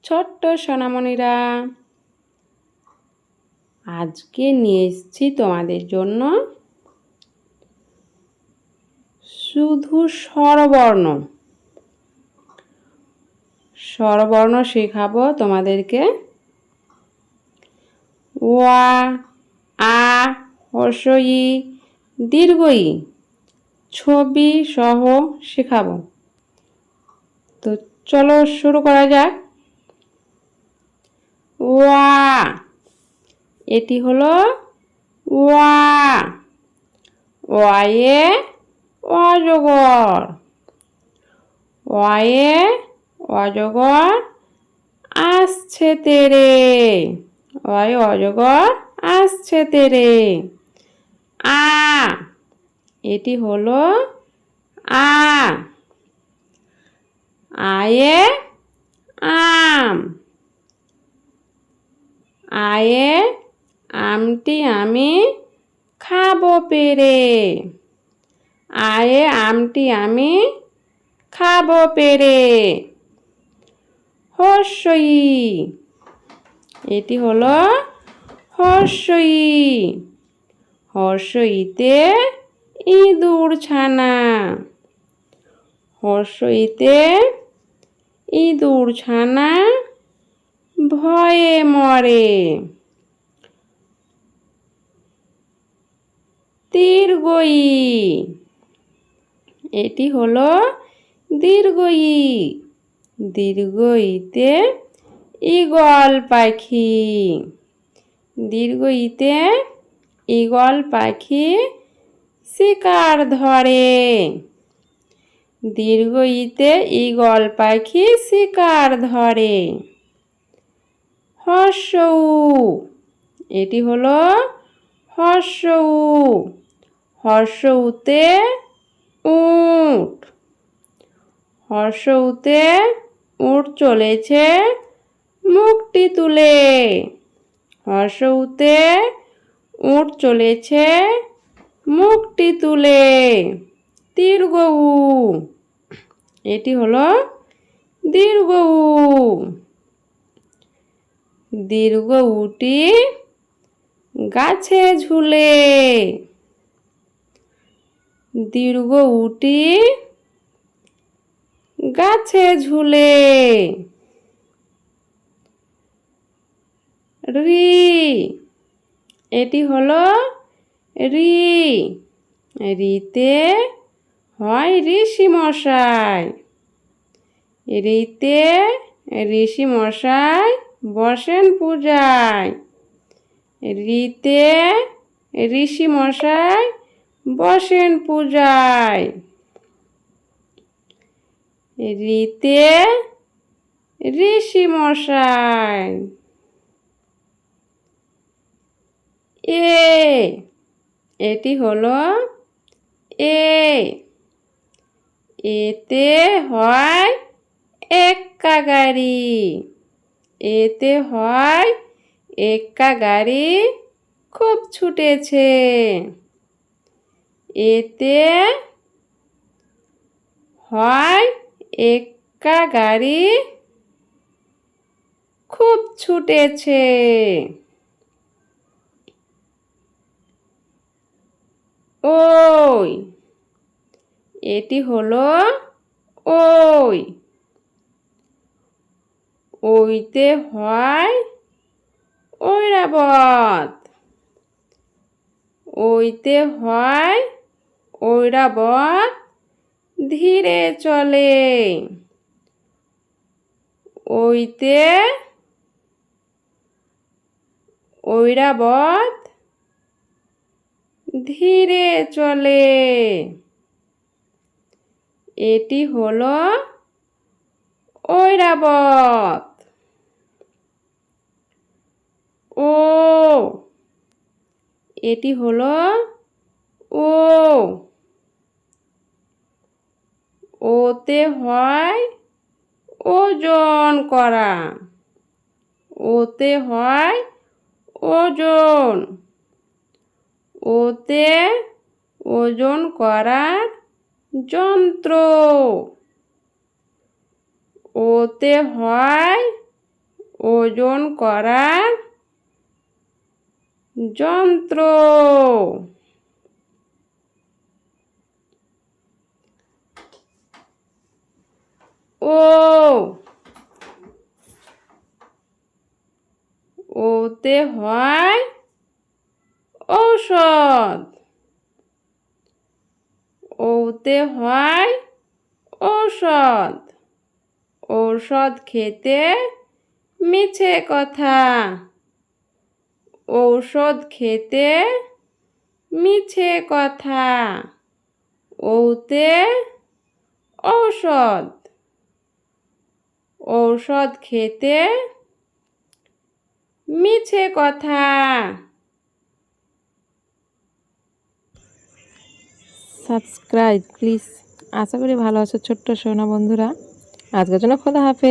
ছোট্ট সোনামণিরা, আজকে নিয়ে এসেছি তোমাদের জন্য শুধু স্বরবর্ণ স্বরবর্ণ শেখাবো তোমাদেরকে। ওয়া, আ, হ্রস্ব ই, দীর্ঘ ই ছবি সহ শেখাবো। তো চলো শুরু করা যাক। ওয়া, এটি হলো ওয়া। ওয়ায়ে অজগর। ওয়ায়ে অজগর আসছে তেরে। ওয়ায়ে অজগর আসছে তেরে। আ, এটি হলো আ। আয়ে আম। আয়ে আমটি আমি খাবো পেরে। আয়ে আমটি আমি খাবো পেরে। হ্রস্ব ই, এটি হলো হ্রস্ব ই। হ্রস্ব ইতে ইঁদুর ছানা। হ্রস্ব ইতে ইঁদুর ছানা ভয়ে মরে। দীর্ঘ ই, এটি হলো দীর্ঘ ই। দীর্ঘ ইতে ঈগল পাখি। দীর্ঘ ইতে ঈগল পাখি শিকার ধরে। দীর্ঘ ইতে ঈগল পাখি শিকার ধরে। হ্রস্ব উ, এটি হলো হ্রস্ব উ। হ্রস্ব উতে উট। হ্রস্ব উতে উট চলেছে মুখটি তুলে। হ্রস্ব উতে উট চলেছে মুখটি তুলে। দীর্ঘ উ, এটি হলো দীর্ঘ উ। দীর্ঘ উটি গাছে ঝুলে। দীর্ঘ উটি গাছে ঝুলে। রি, এটি হলো রি। রিতে হয় ঋষি মশাই। রিতে ঋষি মশাই বসেন পূজায়। রিতে ঋষি মশাই বসেন পূজায়। রিতে ঋষি মশাই। এ, এটি হলো এ। এতে হয় এক্কা গাড়ি। এতে হয় এক্কা গাড়ি খুব ছুটেছে। এতে হয় এক্কা গাড়ি খুব ছুটেছে। ওই, এটি হলো ওই। ওইতে হয় ঐরাবত। ওইতে হয় ঐরাবত ধীরে চলে। ওইতে ঐরাবত ধীরে চলে। এটি হলো ঐরাবত। ও, এটি হলো ও। ওতে হয় ওজন করা। ওতে হয় ওজন। ওতে ওজন করার যন্ত্র। ওতে হয় ওজন করার যন্ত্র। ও ওতে হয় ঔষধ। ওতে হয় ঔষধ। ঔষধ খেতে মিছে কথা। ঔষধ খেতে মিছে কথা। ওতে ঔষধ। ঔষধ খেতে মিছে কথা। Subscribe please. আশা করি ভালো আছো ছোট্ট সোনা বন্ধুরা। আজকের জন্য খোদা হাফেজ।